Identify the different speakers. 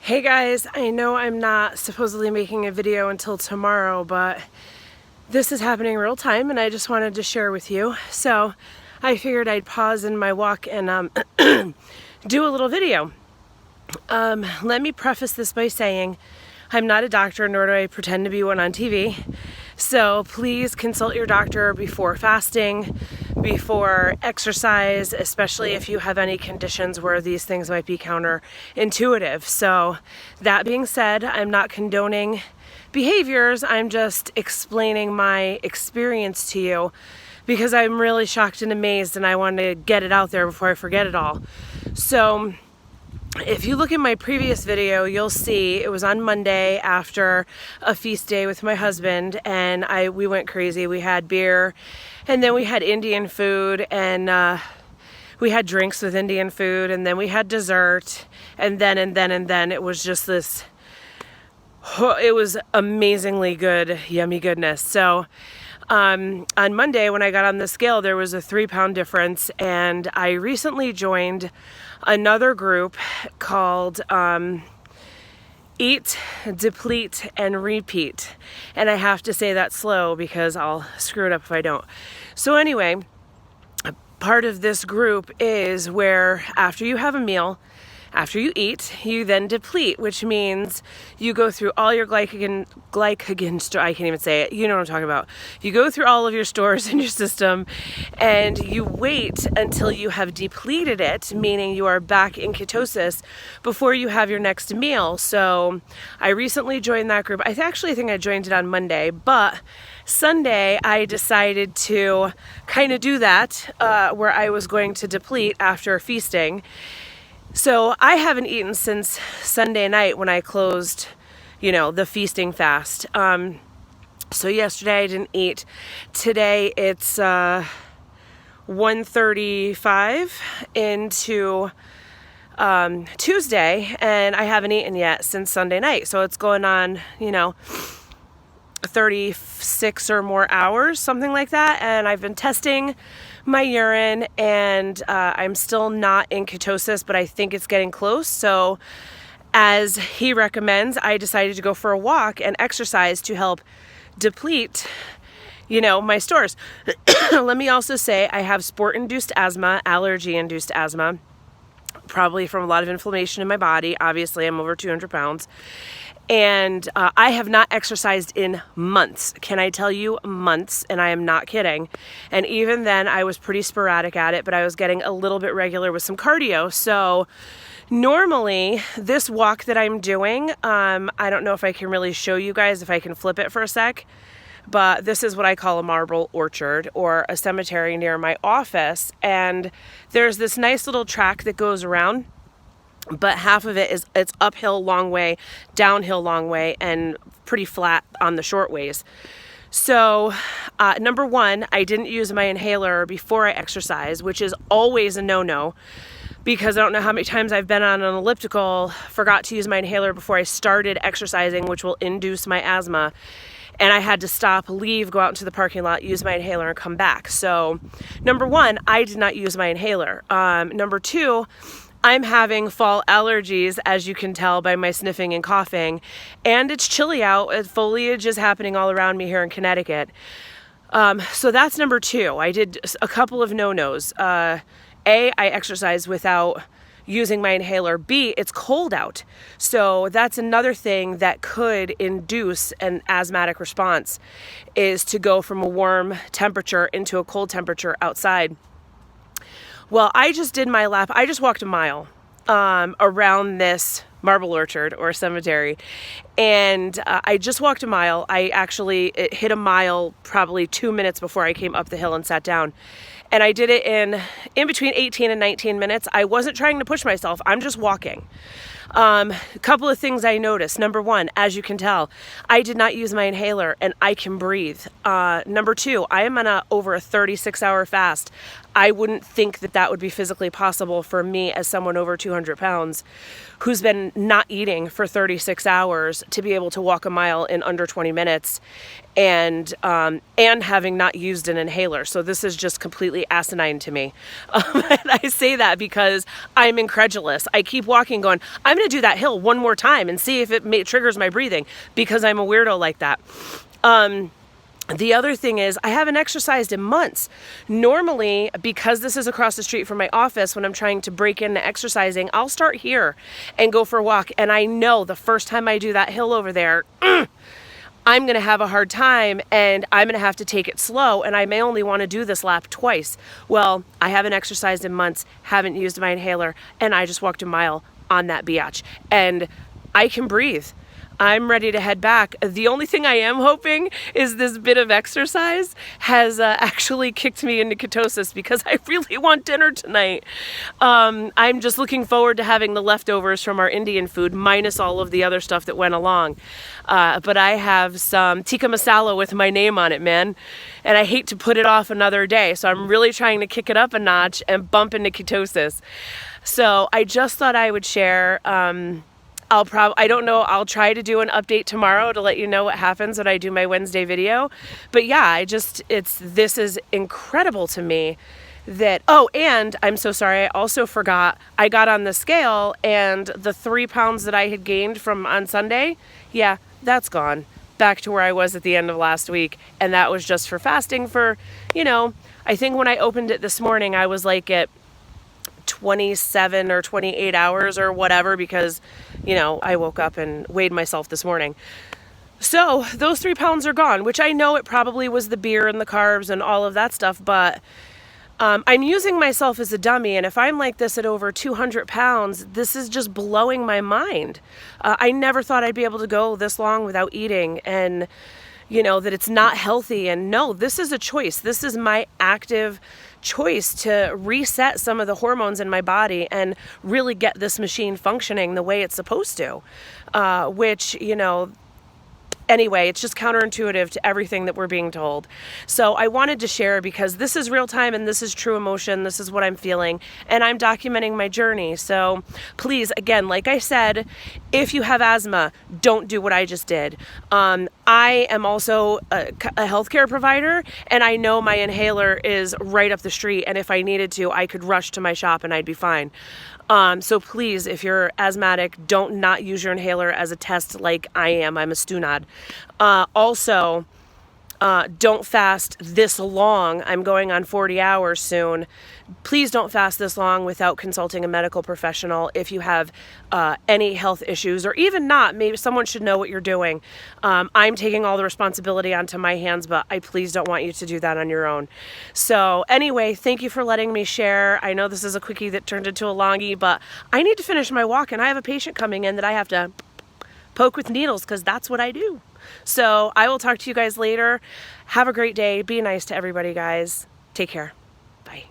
Speaker 1: Hey guys, I know I'm not supposedly making a video until tomorrow, but this is happening real time and I just wanted to share with you. So I figured I'd pause in my walk and do a little video. Let me preface this by saying I'm not a doctor, nor do I pretend to be one on TV. So please consult your doctor before fasting, before exercise, especially if you have any conditions where these things might be counterintuitive. So that being said, I'm not condoning behaviors. I'm just explaining my experience to you because I'm really shocked and amazed and I want to get it out there before I forget it all. So if you look at my previous video, you'll see it was on Monday after a feast day with my husband, and we went crazy. We had beer, and then we had Indian food, and we had drinks with Indian food, and then we had dessert, and then it was just this, it was amazingly good, yummy goodness. So on Monday when I got on the scale, there was a 3-pound difference, and I recently joined another group called Eat, Deplete, and Repeat. And I have to say that slow because I'll screw it up if I don't. So anyway, part of this group is where after you have a meal, after you eat, you then deplete, which means you go through all your I can't even say it, you know what I'm talking about. You go through all of your stores in your system and you wait until you have depleted it, meaning you are back in ketosis before you have your next meal. So I recently joined that group. I actually think I joined it on Monday, but Sunday I decided to kind of do that where I was going to deplete after feasting. So I haven't eaten since Sunday night when I closed, the feasting fast. So yesterday I didn't eat. Today it's 1:35 into Tuesday, and I haven't eaten yet since Sunday night. So it's going on, 36 or more hours, something like that. And I've been testing my urine, and I'm still not in ketosis, but I think it's getting close. So as he recommends, I decided to go for a walk and exercise to help deplete, my stores. Let me also say I have sport-induced asthma, allergy-induced asthma, probably from a lot of inflammation in my body. Obviously, I'm over 200 pounds. And I have not exercised in months. Can I tell you, months? And I am not kidding. And even then, I was pretty sporadic at it, but I was getting a little bit regular with some cardio. So normally, this walk that I'm doing, I don't know if I can really show you guys, if I can flip it for a sec, but this is what I call a marble orchard or a cemetery near my office. And there's this nice little track that goes around, but half of it's uphill long way, downhill long way, and pretty flat on the short ways. So number one, I didn't use my inhaler before I exercise, which is always a no-no, because I don't know how many times I've been on an elliptical, forgot to use my inhaler before I started exercising, which will induce my asthma. And I had to stop, leave, go out into the parking lot, use my inhaler, and come back. So number one, I did not use my inhaler. Number two, I'm having fall allergies, as you can tell by my sniffing and coughing, and it's chilly out. Foliage is happening all around me here in Connecticut. So that's number two. I did a couple of no-nos. I exercised without using my inhaler. B, it's cold out. So that's another thing that could induce an asthmatic response, is to go from a warm temperature into a cold temperature outside. Well, I just did my lap. I just walked a mile around this marble orchard or cemetery, and I just walked a mile. I actually hit a mile probably 2 minutes before I came up the hill and sat down. And I did it in between 18 and 19 minutes. I wasn't trying to push myself. I'm just walking. A couple of things I noticed. Number one, as you can tell, I did not use my inhaler and I can breathe. Number two, I am on over a 36-hour fast. I wouldn't think that would be physically possible for me as someone over 200 pounds who's been not eating for 36 hours to be able to walk a mile in under 20 minutes and having not used an inhaler. So this is just completely asinine to me. And I say that because I'm incredulous. I keep walking going, I'm going to do that hill one more time and see if it triggers my breathing, because I'm a weirdo like that. The other thing is, I haven't exercised in months. Normally, because this is across the street from my office, when I'm trying to break into exercising, I'll start here and go for a walk. And I know the first time I do that hill over there, I'm going to have a hard time, and I'm going to have to take it slow, and I may only want to do this lap twice. Well, I haven't exercised in months, haven't used my inhaler, and I just walked a mile on that biatch, and I can breathe. I'm ready to head back. The only thing I am hoping is this bit of exercise has actually kicked me into ketosis, because I really want dinner tonight. I'm just looking forward to having the leftovers from our Indian food, minus all of the other stuff that went along. But I have some tikka masala with my name on it, man. And I hate to put it off another day. So I'm really trying to kick it up a notch and bump into ketosis. So I just thought I would share. I don't know, I'll try to do an update tomorrow to let you know what happens when I do my Wednesday video. But yeah, this is incredible to me that, and I'm so sorry, I also forgot, I got on the scale, and the 3 pounds that I had gained from on Sunday, yeah, that's gone. Back to where I was at the end of last week. And that was just for fasting for, I think when I opened it this morning, I was like at 27 or 28 hours or whatever, because I woke up and weighed myself this morning. So those 3 pounds are gone, which I know it probably was the beer and the carbs and all of that stuff, but I'm using myself as a dummy. And if I'm like this at over 200 pounds, this is just blowing my mind. I never thought I'd be able to go this long without eating, and that it's not healthy. And no, this is a choice. This is my active choice to reset some of the hormones in my body and really get this machine functioning the way it's supposed to, which, anyway, it's just counterintuitive to everything that we're being told. So I wanted to share, because this is real time and this is true emotion. This is what I'm feeling, and I'm documenting my journey. So please, again, like I said, if you have asthma, don't do what I just did. I am also a healthcare provider, and I know my inhaler is right up the street. And if I needed to, I could rush to my shop and I'd be fine. So please, if you're asthmatic, don't not use your inhaler as a test like I am. I'm a stunad. Also, don't fast this long. I'm going on 40 hours soon. Please don't fast this long without consulting a medical professional. If you have any health issues, or even not, maybe someone should know what you're doing. I'm taking all the responsibility onto my hands, but I please don't want you to do that on your own. So anyway, thank you for letting me share. I know this is a quickie that turned into a longie, but I need to finish my walk, and I have a patient coming in that I have to poke with needles, because that's what I do. So I will talk to you guys later. Have a great day. Be nice to everybody, guys. Take care. Bye.